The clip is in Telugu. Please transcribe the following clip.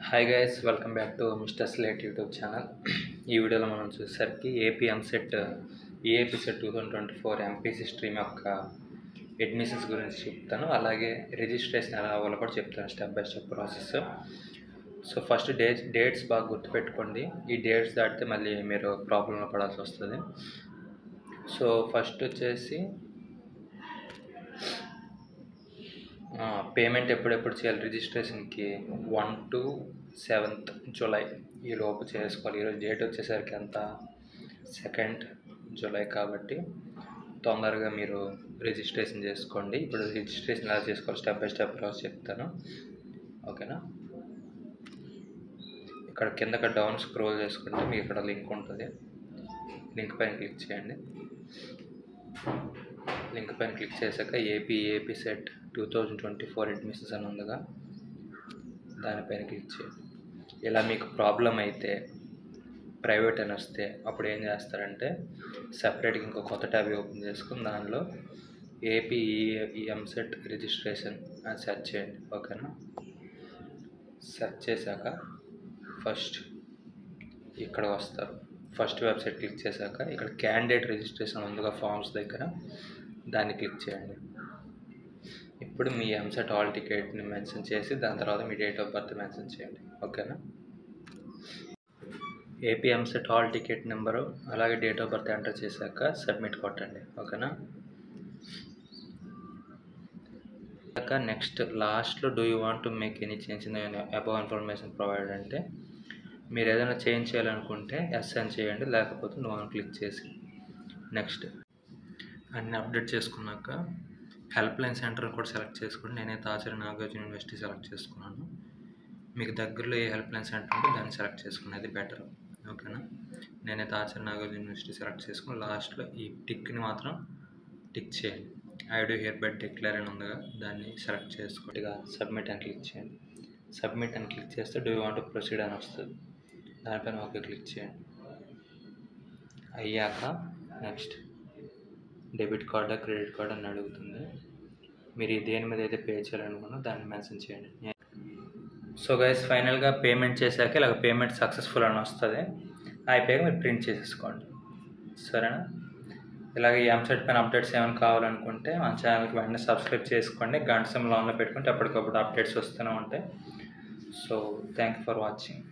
Hi guys, welcome back to mister slate YouTube channel. ఈ వీడియోలో మనం చూసేసరికి AP EAMCET AP set 2024 MPC stream యొక్క అడ్మిషన్స్ గురించి చెప్తాను. అలాగే రిజిస్ట్రేషన్ ఎలా అవ్వాలో కూడా చెప్తాను, step by step process. So first dates బాగా గుర్తుపెట్టుకోండి. ఈ డేట్స్ దాటితే మళ్ళీ మీరు ప్రాబ్లంలో పడాల్సి వస్తుంది. సో ఫస్ట్ వచ్చేసి పేమెంట్ ఎప్పుడెప్పుడు చేయాలి రిజిస్ట్రేషన్కి 1 to 7th జూలై ఈ లోపు చేసుకోవాలి. ఈరోజు డేట్ వచ్చేసరికి ఎంత 2nd జూలై కాబట్టి తొందరగా మీరు రిజిస్ట్రేషన్ చేసుకోండి. ఇప్పుడు రిజిస్ట్రేషన్ ఎలా చేసుకోవాలి స్టెప్ బై స్టెప్ ప్రాసెస్ చెప్తాను, ఓకేనా. ఇక్కడ కిందకి డౌన్ స్క్రోల్ చేసుకుంటే మీకు ఇక్కడ లింక్ ఉంటుంది. లింక్ పైన క్లిక్ చేయండి. లింక్ పైన క్లిక్ చేశాక ఏపీ సెట్ 2024 అడ్మిషన్స్ అని ఉందిగా, దానిపైన క్లిక్ చేయండి. ఇలా మీకు ప్రాబ్లం అయితే ప్రైవేట్ అని వస్తే అప్పుడు ఏం చేస్తారంటే సపరేట్గా ఇంకో కొత్త ట్యాబ్ ఓపెన్ చేసుకుని దానిలో ఏపీ ఎంసెట్ రిజిస్ట్రేషన్ అని సెర్చ్ చేయండి, ఓకేనా. సెర్చ్ చేశాక ఫస్ట్ ఇక్కడ వస్తారు. ఫస్ట్ వెబ్సైట్ క్లిక్ చేశాక ఇక్కడ క్యాండిడేట్ రిజిస్ట్రేషన్ ఉందిగా ఫామ్స్ దగ్గర, దాన్ని క్లిక్ చేయండి. ఇప్పుడు మీ ఎంసెట్ హాల్ టికెట్ని మెన్షన్ చేసి దాని తర్వాత మీ డేట్ ఆఫ్ బర్త్ మెన్షన్ చేయండి, ఓకేనా. AP EAMCET hall ticket number అలాగే డేట్ ఆఫ్ బర్త్ ఎంటర్ చేశాక సబ్మిట్ కొట్టండి, ఓకేనా. నెక్స్ట్ లాస్ట్లో do you want to make any change in above information provide అంటే మీరు ఏదైనా చేంజ్ చేయాలనుకుంటే ఎస్ అని చేయండి, లేకపోతే నో అని క్లిక్ చేసి నెక్స్ట్ అన్నీ అప్డేట్ చేసుకున్నాక హెల్ప్ లైన్ సెంటర్ కూడా సెలెక్ట్ చేసుకోండి. నేనైతే ఆచార్య నాగార్జున యూనివర్సిటీ సెలెక్ట్ చేసుకున్నాను. మీకు దగ్గరలో ఏ హెల్ప్ లైన్ సెంటర్ ఉంటే దాన్ని సెలెక్ట్ చేసుకుని అది బెటర్, ఓకేనా. నేనైతే ఆచార్య నాగార్జున యూనివర్సిటీ సెలెక్ట్ చేసుకుని లాస్ట్లో ఈ టిక్ని మాత్రం టిక్ చేయండి. I do here by declare అని ఉందిగా, దాన్ని సెలెక్ట్ చేసుకోండి. సబ్మిట్ అని క్లిక్ చేయండి. సబ్మిట్ అని క్లిక్ చేస్తే do you want to proceed అని వస్తుంది. దానిపైన ఓకే క్లిక్ చేయండి. అయ్యాక నెక్స్ట్ డెబిట్ కార్డా క్రెడిట్ కార్డ్ అని అడుగుతుంది. మీరు దేని మీద అయితే పే చేయాలనుకున్నా దాన్ని మెన్షన్ చేయండి. సో గైస్, ఫైనల్గా పేమెంట్ చేశాక ఇలాగ పేమెంట్ సక్సెస్ఫుల్ అని వస్తుంది. అయిపోయాక మీరు ప్రింట్ చేసేసుకోండి, సరేనా. ఇలాగే ఈ ఎంసెట్ పైన అప్డేట్స్ ఏమైనా కావాలనుకుంటే మన ఛానల్కి వెంటనే సబ్స్క్రైబ్ చేసుకోండి. గంట సమయంలో ఆన్లో పెట్టుకుంటే అప్పటికప్పుడు అప్డేట్స్ వస్తూనే ఉంటాయి. So thank you for watching.